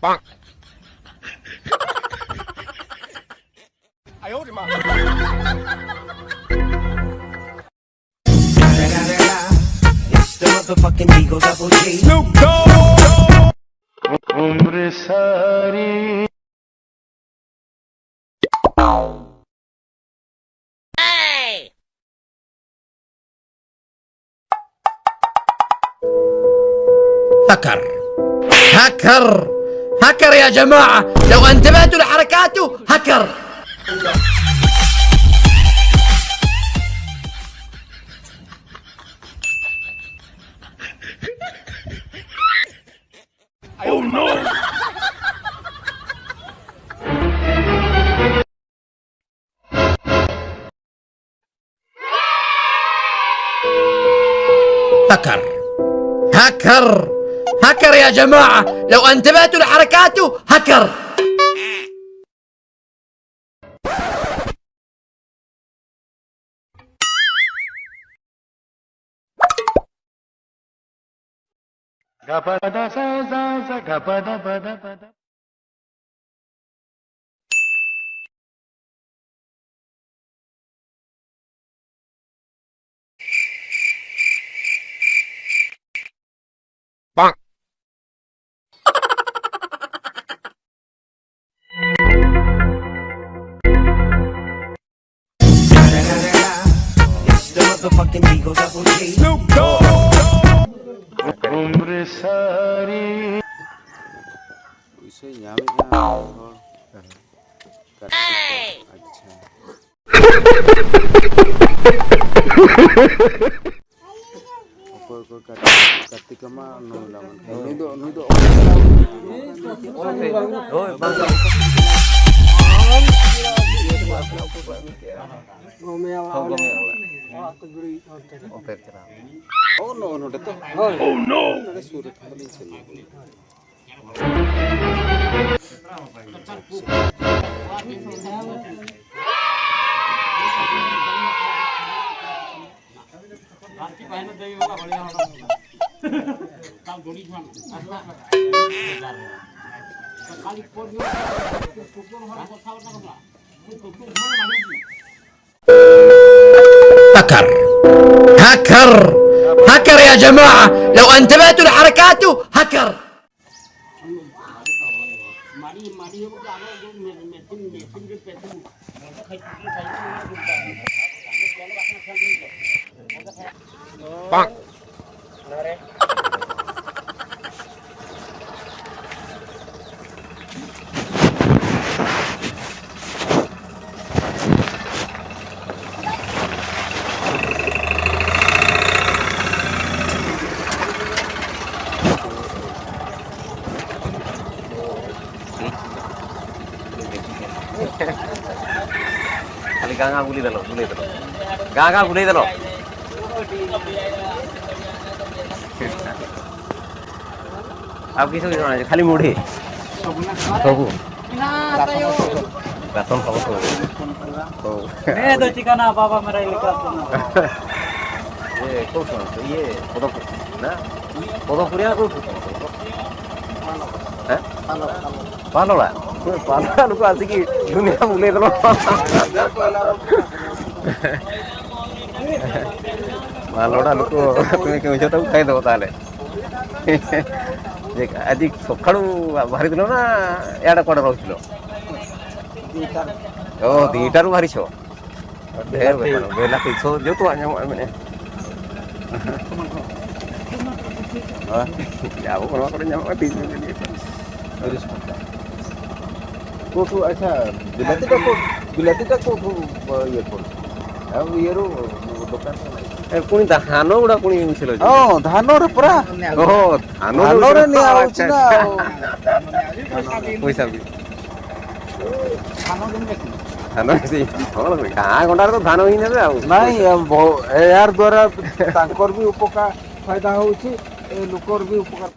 棒！哎呦我的妈！It's the motherfucking Eagle Double G. Snoop Dogg. Umre sari. هكر هكر هكر يا جماعة، لو انتبهتوا لحركاته هكر. Oh no! هكر هكر هكر يا جماعة، لو انتبهتوا لحركاته هكر. Bonk. It's the motherfucking Eagle Double G. Snoop Dogg. Umre sari. इसे यहाँ भी क्या कार्तिक मा नूलामन नुदो नुदो oh no no itu oh no sudah kembali sini هكر هكر هكر يا جماعة، لو انتبهتوا لحركاته هكر. Bonk. खाली गाँगा बुली दलो गाँगा बुली दलो आप किस खाली मुढ़ी सब बेतन सब तो ठिकाना बाबा मेरा ये कौन ये पदपुर ना पदपुरिया कौन हैं पालोड़ा पालोड़ा लोग आसिकी दुनिया मुले दलो पालोड़ा लोग तुम्हें क्यों जो तो कहीं दो ताले देख आजी सकाळू बाहरी दिलो ना याडा कोड रहथिलो ओ दीटारू बाहरी छो ढेर बेला पैसो जो तो आने माने हां याबो कोन करे ᱧᱟᱢᱚᱜᱼᱟ 30 मिनिट कोठू अच्छा बिलातीटा कोठू ये कोन अब येरो दुकान ए पुणी धानो गुडा पुणी मिसिलो धानो रे पुरा ओ ଧାନରେ ନିଆ ହଉଛି ନା ଆଉ। ପଇସା ବି ଧାନ ବେଶୀ କଣ ଗାଁ ଗଣ୍ଡାରେ ତ ଧାନ ହିଁ ନେବେ ଆଉ। ନାଇଁ ଏହାର ଦ୍ୱାରା ତାଙ୍କର ବି ଉପକାର ଫାଇଦା ହଉଛି ଏ ଲୋକର ବି ଉପକାର।